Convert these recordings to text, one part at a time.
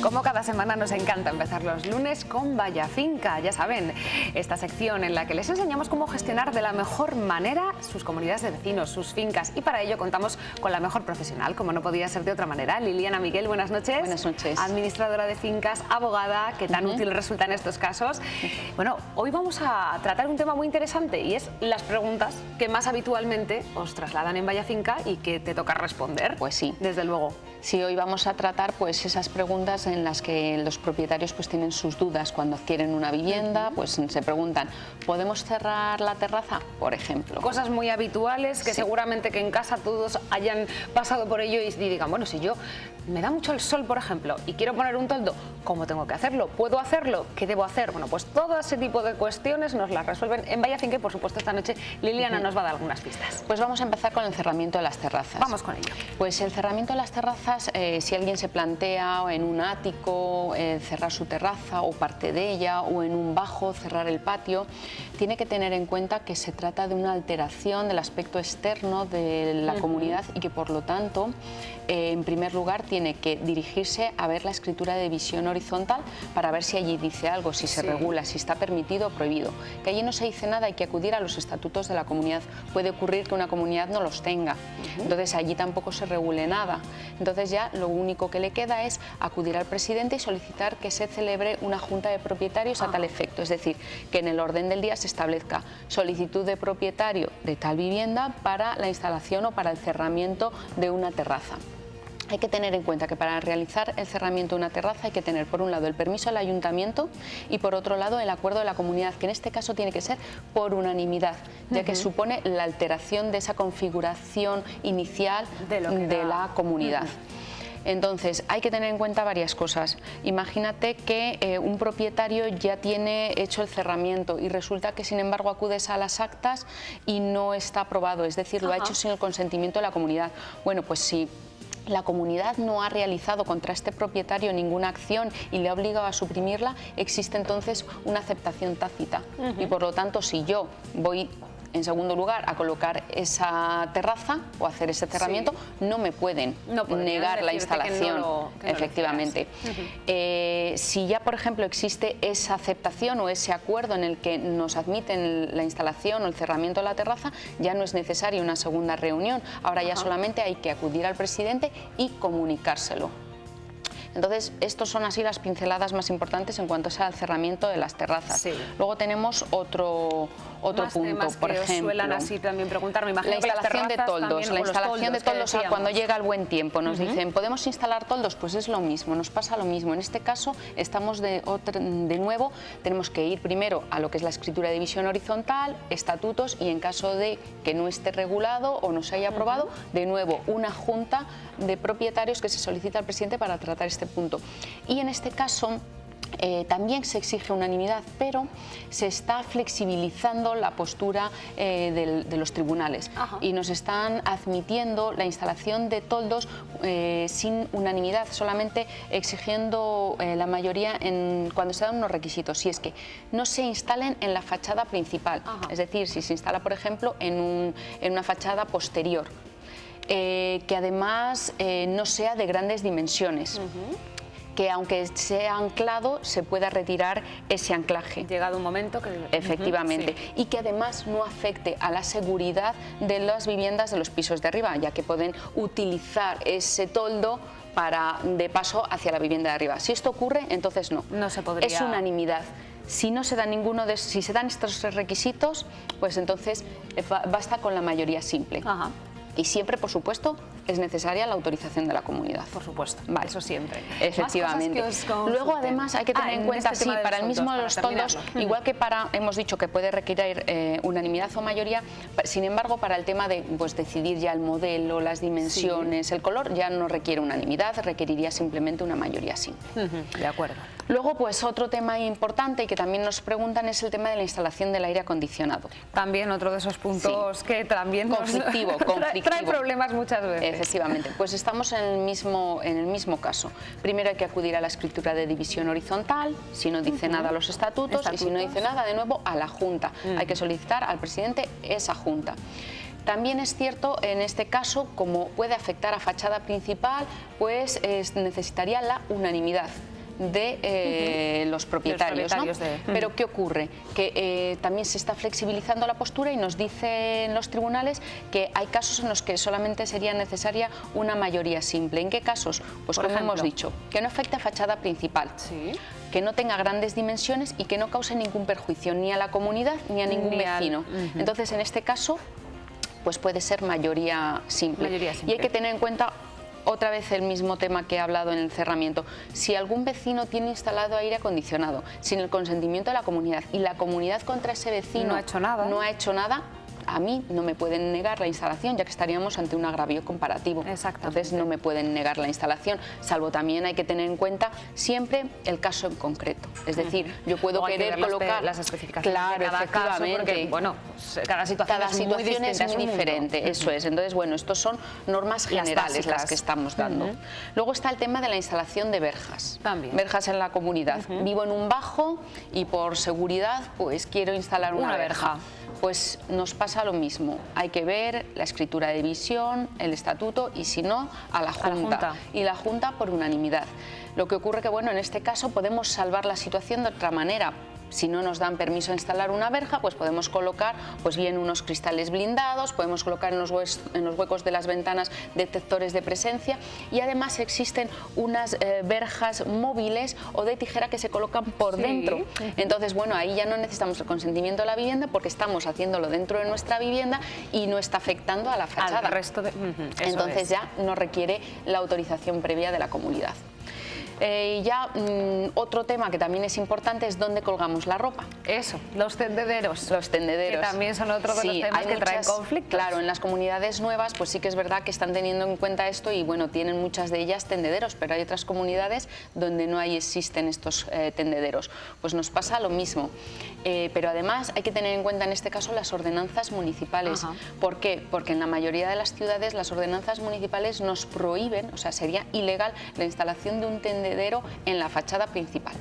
Como cada semana nos encanta empezar los lunes con Vaya Finca, ya saben, esta sección en la que les enseñamos cómo gestionar de la mejor manera sus comunidades de vecinos, sus fincas, y para ello contamos con la mejor profesional, como no podía ser de otra manera. Liliana Miguel, buenas noches. Buenas noches. Administradora de fincas, abogada, que tan útil resulta en estos casos. Bueno, hoy vamos a tratar un tema muy interesante y es las preguntas que más habitualmente os trasladan en Vaya Finca y que te toca responder. Pues sí. Desde luego. Sí, hoy vamos a tratar pues esas preguntas en las que los propietarios pues tienen sus dudas cuando adquieren una vivienda, pues se preguntan, ¿podemos cerrar la terraza? Por ejemplo. Cosas muy habituales que seguramente que en casa todos hayan pasado por ello y digan, bueno, si yo me da mucho el sol, por ejemplo, y quiero poner un toldo, ¿cómo tengo que hacerlo? ¿Puedo hacerlo? ¿Qué debo hacer? Bueno, pues todo ese tipo de cuestiones nos las resuelven en Vaya Finca y por supuesto esta noche Liliana nos va a dar algunas pistas. Pues vamos a empezar con el cerramiento de las terrazas. Vamos con ello. Pues el cerramiento de las terrazas, si alguien se plantea en un ático cerrar su terraza o parte de ella, o en un bajo cerrar el patio, tiene que tener en cuenta que se trata de una alteración del aspecto externo de la comunidad y que por lo tanto, en primer lugar, tiene que dirigirse a ver la escritura de división horizontal para ver si allí dice algo, si se regula, si está permitido o prohibido. Que allí no se dice nada, hay que acudir a los estatutos de la comunidad. Puede ocurrir que una comunidad no los tenga, entonces allí tampoco se regule nada. Entonces ya lo único que le queda es acudir al presidente y solicitar que se celebre una junta de propietarios a tal efecto, es decir, que en el orden del día se establezca solicitud de propietario de tal vivienda para la instalación o para el cerramiento de una terraza. Hay que tener en cuenta que para realizar el cerramiento de una terraza hay que tener por un lado el permiso del ayuntamiento y por otro lado el acuerdo de la comunidad, que en este caso tiene que ser por unanimidad, ya que supone la alteración de esa configuración inicial de la comunidad. Entonces, hay que tener en cuenta varias cosas. Imagínate que un propietario ya tiene hecho el cerramiento y resulta que, sin embargo, acudes a las actas y no está aprobado, es decir, lo ha hecho sin el consentimiento de la comunidad. Bueno, pues si la comunidad no ha realizado contra este propietario ninguna acción y le ha obligado a suprimirla, existe entonces una aceptación tácita. Y por lo tanto, si yo voy en segundo lugar a colocar esa terraza o hacer ese cerramiento, no me pueden negar la instalación, efectivamente. Si ya, por ejemplo, existe esa aceptación o ese acuerdo en el que nos admiten la instalación o el cerramiento de la terraza, ya no es necesaria una segunda reunión. Ahora ya solamente hay que acudir al presidente y comunicárselo. Entonces, estos son así las pinceladas más importantes en cuanto al cerramiento de las terrazas. Luego tenemos otro punto, por ejemplo, suelen así también preguntarme, la instalación de toldos. La instalación de toldos cuando llega el buen tiempo. Nos dicen, ¿podemos instalar toldos? Pues es lo mismo, nos pasa lo mismo. En este caso, estamos de nuevo, tenemos que ir primero a lo que es la escritura de división horizontal, estatutos, y en caso de que no esté regulado o no se haya aprobado, de nuevo una junta de propietarios que se solicita al presidente para tratar este punto. Y en este caso también se exige unanimidad, pero se está flexibilizando la postura de los tribunales y nos están admitiendo la instalación de toldos sin unanimidad, solamente exigiendo la mayoría cuando se dan unos requisitos, si es que no se instalen en la fachada principal, es decir, si se instala, por ejemplo, en una fachada posterior, que además no sea de grandes dimensiones, que aunque sea anclado se pueda retirar ese anclaje. Llegado un momento que... Efectivamente, y que además no afecte a la seguridad de las viviendas de los pisos de arriba, ya que pueden utilizar ese toldo de paso hacia la vivienda de arriba. Si esto ocurre, entonces no. No se podría... Es unanimidad. Si no se da si se dan estos tres requisitos, pues entonces basta con la mayoría simple. Y siempre, por supuesto, es necesaria la autorización de la comunidad. Por supuesto, eso siempre. Efectivamente. Luego, además, hay que tener en cuenta, para el mismo de los toldos, igual que hemos dicho que puede requerir unanimidad o mayoría, sin embargo, para el tema de decidir ya el modelo, las dimensiones, el color, ya no requiere unanimidad, requeriría simplemente una mayoría simple. De acuerdo. Luego, pues otro tema importante y que también nos preguntan es el tema de la instalación del aire acondicionado. También otro de esos puntos que también conflictivo. Trae problemas muchas veces. Efectivamente, pues estamos en el mismo caso. Primero hay que acudir a la escritura de división horizontal, si no dice nada a los estatutos, y si no dice nada, de nuevo a la Junta. Hay que solicitar al presidente esa Junta. También es cierto, en este caso, como puede afectar a fachada principal, pues necesitaría la unanimidad. de los propietarios, ¿no? Pero ¿qué ocurre? Que también se está flexibilizando la postura y nos dicen los tribunales que hay casos en los que solamente sería necesaria una mayoría simple. ¿En qué casos? Pues como hemos dicho, que no afecte a fachada principal, que no tenga grandes dimensiones y que no cause ningún perjuicio ni a la comunidad ni a ningún vecino. Entonces, en este caso, pues puede ser mayoría simple. Y hay que tener en cuenta otra vez el mismo tema que he hablado en el cerramiento. Si algún vecino tiene instalado aire acondicionado sin el consentimiento de la comunidad y la comunidad contra ese vecino no ha hecho nada, a mí no me pueden negar la instalación, ya que estaríamos ante un agravio comparativo. Entonces no me pueden negar la instalación, salvo también hay que tener en cuenta siempre el caso en concreto. Es decir, yo puedo querer colocar las especificaciones de cada caso, porque bueno, cada situación es muy diferente, eso es. Entonces, bueno, estos son normas generales las que estamos dando. Luego está el tema de la instalación de verjas. Verjas en la comunidad. Vivo en un bajo y por seguridad pues quiero instalar una verja. Pues nos pasa lo mismo, hay que ver la escritura de división, el estatuto y si no, a la Junta. Y la Junta por unanimidad. Lo que ocurre que, bueno, en este caso podemos salvar la situación de otra manera. Si no nos dan permiso a instalar una verja, pues podemos colocar pues bien unos cristales blindados, podemos colocar en los huecos de las ventanas detectores de presencia y además existen unas verjas móviles o de tijera que se colocan por dentro. Entonces, bueno, ahí ya no necesitamos el consentimiento de la vivienda porque estamos haciéndolo dentro de nuestra vivienda y no está afectando a la fachada. Al resto de... Entonces ya no requiere la autorización previa de la comunidad. Otro tema que también es importante es dónde colgamos la ropa. Eso, los tendederos. Los tendederos. Que también son otro de los temas que traen conflictos. Claro, en las comunidades nuevas pues sí que es verdad que están teniendo en cuenta esto y bueno, tienen muchas de ellas tendederos, pero hay otras comunidades donde no existen estos tendederos. Pues nos pasa lo mismo. Pero además hay que tener en cuenta en este caso las ordenanzas municipales. ¿Por qué? Porque en la mayoría de las ciudades las ordenanzas municipales nos prohíben, o sea, sería ilegal la instalación de un tendedero en la fachada principal.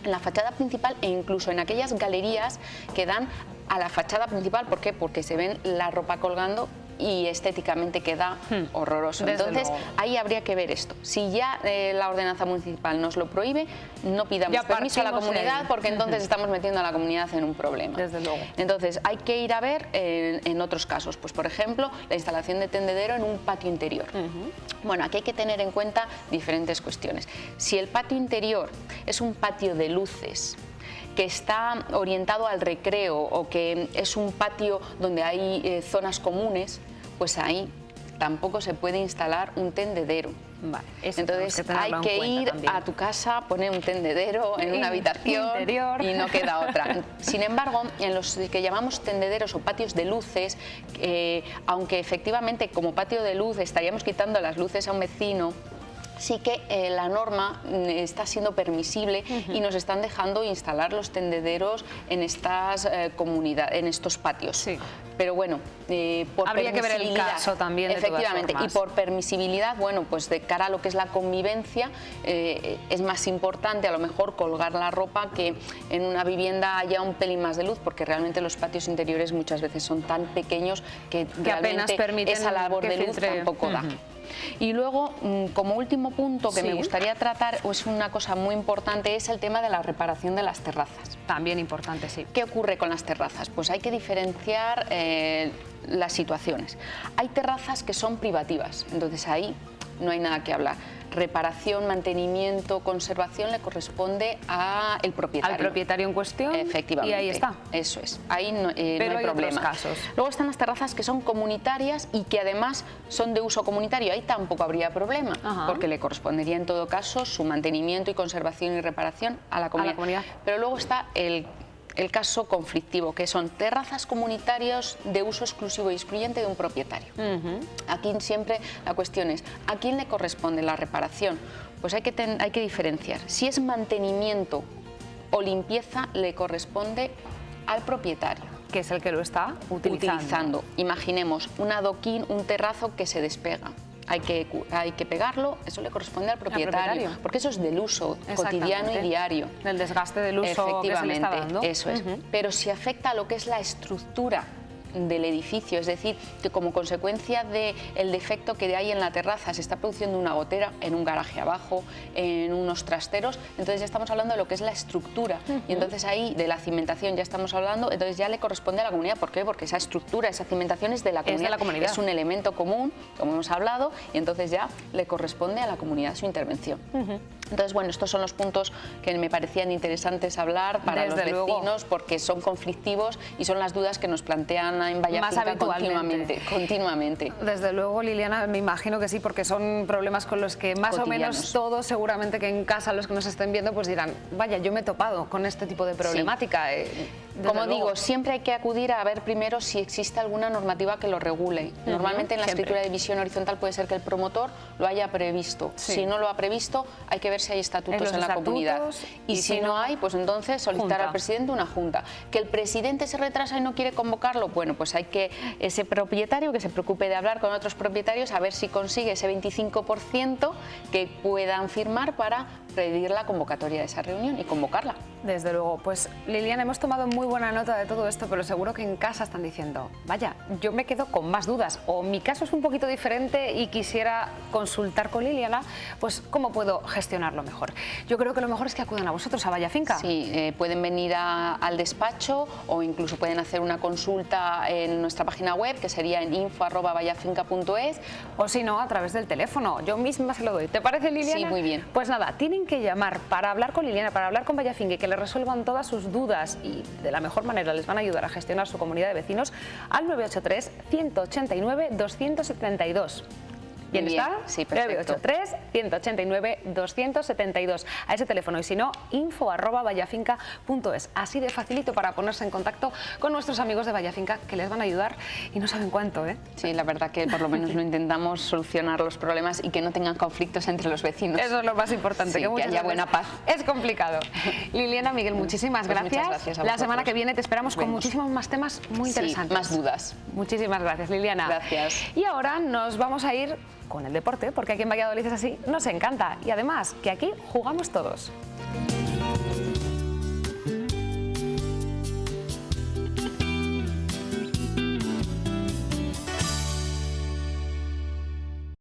En la fachada principal e incluso en aquellas galerías que dan a la fachada principal. ¿Por qué? Porque se ven la ropa colgando y estéticamente queda horroroso. Entonces ahí habría que ver esto. Si ya la ordenanza municipal nos lo prohíbe, no pidamos permiso a la comunidad porque entonces estamos metiendo a la comunidad en un problema. Desde luego. Entonces hay que ir a ver en otros casos, pues por ejemplo la instalación de tendedero en un patio interior. Bueno, aquí hay que tener en cuenta diferentes cuestiones. Si el patio interior es un patio de luces que está orientado al recreo o que es un patio donde hay zonas comunes, pues ahí tampoco se puede instalar un tendedero. Entonces hay que ir a tu casa, poner un tendedero en una habitación y no queda otra. Sin embargo, en los que llamamos tendederos o patios de luces, aunque efectivamente como patio de luz estaríamos quitando las luces a un vecino, sí que la norma está siendo permisible y nos están dejando instalar los tendederos en estas comunidades, en estos patios. Pero bueno, por habría que ver el caso también. Efectivamente, y por permisibilidad, bueno, pues de cara a lo que es la convivencia, es más importante a lo mejor colgar la ropa que en una vivienda haya un pelín más de luz, porque realmente los patios interiores muchas veces son tan pequeños que realmente esa labor de luz tampoco da. Y luego, como último punto que me gustaría tratar, es una cosa muy importante, es el tema de la reparación de las terrazas. También importante, sí. ¿Qué ocurre con las terrazas? Pues hay que diferenciar las situaciones. Hay terrazas que son privativas, entonces ahí no hay nada que hablar. Reparación, mantenimiento, conservación le corresponde al propietario. Al propietario en cuestión. Efectivamente. Y ahí está. Eso es. Ahí no, hay problema. Casos. Luego están las terrazas que son comunitarias y que además son de uso comunitario. Ahí tampoco habría problema, porque le correspondería en todo caso su mantenimiento y conservación y reparación a la comunidad. Pero luego está el caso conflictivo, que son terrazas comunitarias de uso exclusivo y excluyente de un propietario. Aquí siempre la cuestión es, ¿a quién le corresponde la reparación? Pues hay que diferenciar. Si es mantenimiento o limpieza, le corresponde al propietario. Que es el que lo está utilizando. Imaginemos un adoquín, un terrazo que se despega. Hay que pegarlo, eso le corresponde al propietario, porque eso es del uso cotidiano y diario. Del desgaste del uso que se le está dando. Eso es. Pero si afecta a lo que es la estructura del edificio, es decir, que como consecuencia del defecto que hay en la terraza se está produciendo una gotera en un garaje abajo, en unos trasteros, entonces ya estamos hablando de lo que es la estructura y entonces ahí de la cimentación ya estamos hablando, entonces ya le corresponde a la comunidad. ¿Por qué? Porque esa estructura, esa cimentación es de la comunidad, es un elemento común, como hemos hablado, y entonces ya le corresponde a la comunidad su intervención. Entonces, bueno, estos son los puntos que me parecían interesantes hablar para los vecinos, porque son conflictivos y son las dudas que nos plantean en Vallafinca continuamente. Desde luego, Liliana, me imagino que sí, porque son problemas con los que más o menos todos, seguramente que en casa los que nos estén viendo, pues dirán, vaya, yo me he topado con este tipo de problemática. Como digo, siempre hay que acudir a ver primero si existe alguna normativa que lo regule. Normalmente en la escritura de visión horizontal puede ser que el promotor lo haya previsto. Si no lo ha previsto, hay que ver si hay estatutos en la comunidad. Y si no hay, pues entonces solicitar al presidente una junta. Que el presidente se retrasa y no quiere convocarlo, bueno, pues hay que ese propietario que se preocupe de hablar con otros propietarios a ver si consigue ese 25% que puedan firmar para pedir la convocatoria de esa reunión y convocarla. Desde luego, pues Liliana, hemos tomado muy buena nota de todo esto, pero seguro que en casa están diciendo, vaya, yo me quedo con más dudas, o mi caso es un poquito diferente y quisiera consultar con Liliana, pues cómo puedo gestionarlo mejor. Yo creo que lo mejor es que acudan a vosotros, a Vallafinca. Sí, pueden venir al despacho o incluso pueden hacer una consulta en nuestra página web, que sería en info@vallafinca.es. O si no, a través del teléfono. Yo misma se lo doy. ¿Te parece, Liliana? Sí, muy bien. Pues nada, tienen que llamar para hablar con Liliana, para hablar con Vallafinca y que le resuelvan todas sus dudas y de la mejor manera les van a ayudar a gestionar su comunidad de vecinos al 983 189 272. ¿Bien está? Sí, perfecto. 983-189-272 a ese teléfono y si no, info@vallafinca.es. Así de facilito para ponerse en contacto con nuestros amigos de Vallafinca que les van a ayudar y no saben cuánto, ¿eh? Sí, la verdad que por lo menos lo intentamos solucionar los problemas y que no tengan conflictos entre los vecinos. Eso es lo más importante, sí, que haya buena paz. Es complicado. Liliana, Miguel, muchísimas gracias. Muchas gracias a la semana que viene te esperamos con muchísimos más temas muy interesantes. Más dudas. Muchísimas gracias, Liliana. Gracias. Y ahora nos vamos a ir con el deporte, porque aquí en Valladolid es así, nos encanta y además que aquí jugamos todos.